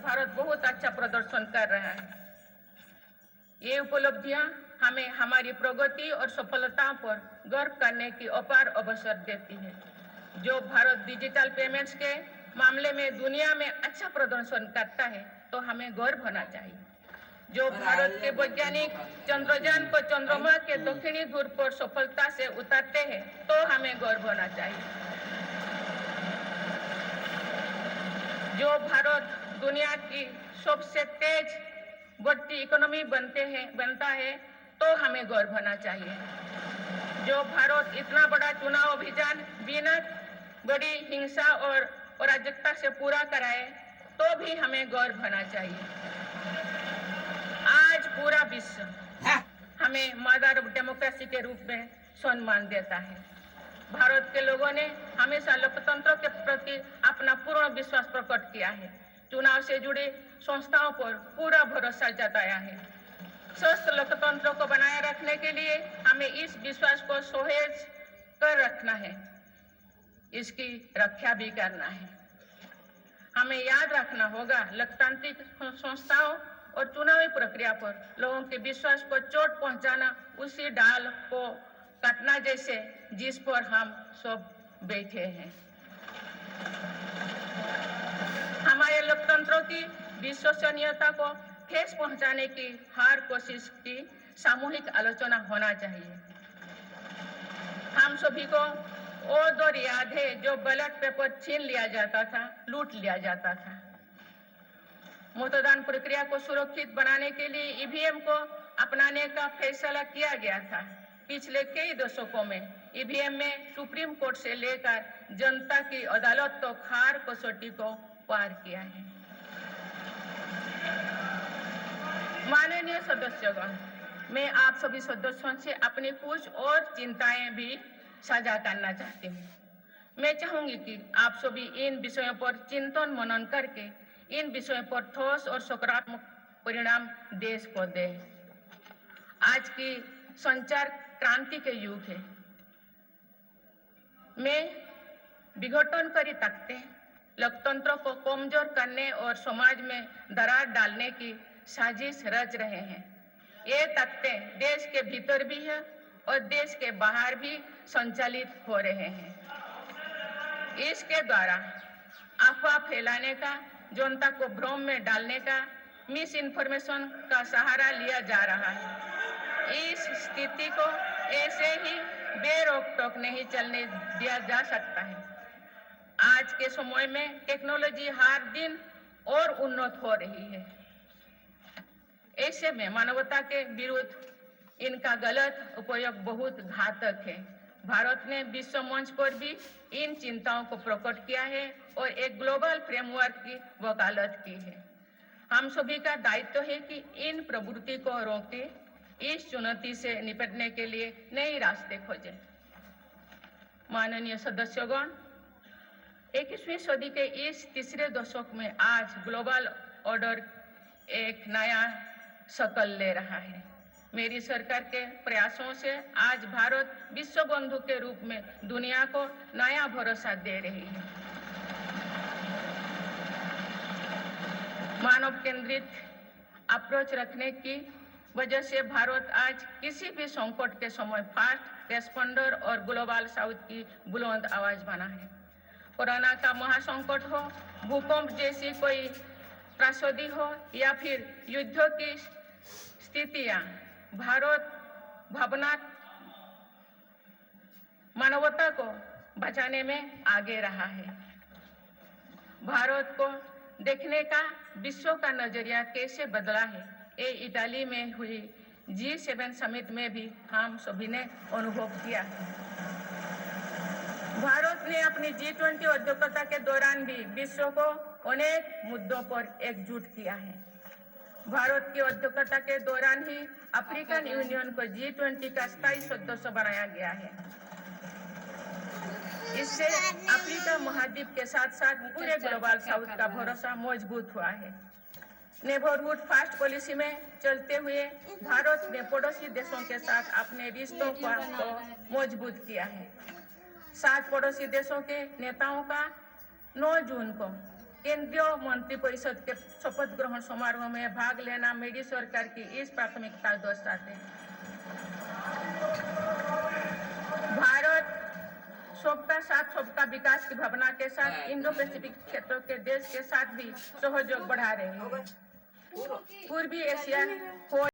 भारत बहुत अच्छा प्रदर्शन कर रहा है। ये उपलब्धियां हमें हमारी प्रगति और सफलताओं पर गर्व करने की अपार अवसर देती है। जो भारत डिजिटल पेमेंट्स के मामले में दुनिया में अच्छा प्रदर्शन करता है तो हमें गर्व होना चाहिए। जो भारत के वैज्ञानिक चंद्रयान को चंद्रमा के दक्षिणी ध्रुव पर सफलता से उतारते हैं तो हमें गर्व होना चाहिए। जो भारत दुनिया की सबसे तेज बढ़ती इकोनॉमी बनता है तो हमें गर्व होना चाहिए। जो भारत इतना बड़ा चुनाव अभियान बिना बड़ी हिंसा और अराजकता से पूरा कराए तो भी हमें गर्व होना चाहिए। आज पूरा विश्व हमें मदर ऑफ डेमोक्रेसी के रूप में सम्मान देता है। भारत के लोगों ने हमेशा लोकतंत्र के प्रति अपना पूर्ण विश्वास प्रकट किया है। चुनाव से जुड़े संस्थाओं पर पूरा भरोसा जताया है। स्वस्थ लोकतंत्र को बनाए रखने के लिए हमें इस विश्वास को सुसहेज कर रखना है, इसकी रक्षा भी करना है। हमें याद रखना होगा, लोकतांत्रिक संस्थाओं और चुनावी प्रक्रिया पर लोगों के विश्वास को चोट पहुंचाना उसी डाल को काटना जैसे जिस पर हम सब बैठे हैं। हमारे लोकतंत्रों की विश्वसनीयता को ठेस पहुंचाने की हर कोशिश की सामूहिक आलोचना होना चाहिए। हम सभी को वो दौर याद है जो बैलेट पेपर छीन लिया जाता था, लूट लिया जाता था। मतदान प्रक्रिया को सुरक्षित बनाने के लिए ईवीएम को अपनाने का फैसला किया गया था। पिछले कई दशकों में ईवीएम में सुप्रीम कोर्ट से लेकर जनता की अदालत तो खार कसौटी को पार किया है। माननीय सदस्यगण, मैं आप सभी सदस्यों से अपनी कुछ और चिंताएं भी साझा करना चाहती हूँ। मैं चाहूंगी कि आप सभी इन विषयों पर चिंतन मनन करके इन विषयों पर ठोस और सकारात्मक परिणाम देश को दें। आज की संचार क्रांति के युग है। में विघटनकारी ताकतें लोकतंत्र को कमजोर करने और समाज में दरार डालने की साजिश रच रहे हैं। ये ताकतें देश के भीतर भी है और देश के बाहर भी संचालित हो रहे हैं। इसके द्वारा अफवाह फैलाने का, जनता को भ्रम में डालने का, मिस इन्फॉर्मेशन का सहारा लिया जा रहा है। इस स्थिति को ऐसे ही बेरोक टोक नहीं चलने दिया जा सकता है। आज के समय में टेक्नोलॉजी हर दिन और उन्नत हो रही है। ऐसे में मानवता के विरुद्ध इनका गलत उपयोग बहुत घातक है। भारत ने विश्व मंच पर भी इन चिंताओं को प्रकट किया है और एक ग्लोबल फ्रेमवर्क की वकालत की है। हम सभी का दायित्व है कि इन प्रवृत्ति को रोके, इस चुनौती से निपटने के लिए नए रास्ते खोजें। माननीय सदस्यगण, 21वीं सदी के इस तीसरे दशक में आज ग्लोबल ऑर्डर एक नया शक्ल ले रहा है। मेरी सरकार के प्रयासों से आज भारत विश्व बंधु के रूप में दुनिया को नया भरोसा दे रही है। मानव केंद्रित अप्रोच रखने की वजह से भारत आज किसी भी संकट के समय फास्ट रेस्पॉन्डर और ग्लोबल साउथ की बुलंद आवाज बना है। कोरोना का महासंकट हो, भूकंप जैसी कोई त्रासदी हो या फिर युद्ध की स्थितियां, भारत मानवता को बचाने में आगे रहा है। भारत को देखने का विश्व का नजरिया कैसे बदला है, ये इटाली में हुई G7 समिट में भी हम सभी ने अनुभव किया है। भारत ने अपनी G20 अध्यक्षता के दौरान भी विश्व को अनेक मुद्दों पर एकजुट किया है। भारत की अध्यक्षता के दौरान ही अफ्रीकन यूनियन को G20 का स्थायी सदस्य बनाया गया है। इससे अफ्रीका महाद्वीप के साथ साथ पूरे ग्लोबल साउथ का भरोसा मजबूत हुआ है। नेबरहुड फास्ट पॉलिसी में चलते हुए भारत ने पड़ोसी देशों के साथ अपने रिश्तों को मजबूत किया है। 7 पड़ोसी देशों के नेताओं का 9 जून को केंद्रीय मंत्रिपरिषद के शपथ ग्रहण समारोह में भाग लेना मेरी सरकार की इस प्राथमिकता दर्शाते हैं। भारत सबका साथ सबका विकास की भावना के साथ इंडो पैसिफिक क्षेत्र के देश के साथ भी सहयोग बढ़ा रहे हैं। पूर्वी एशिया हो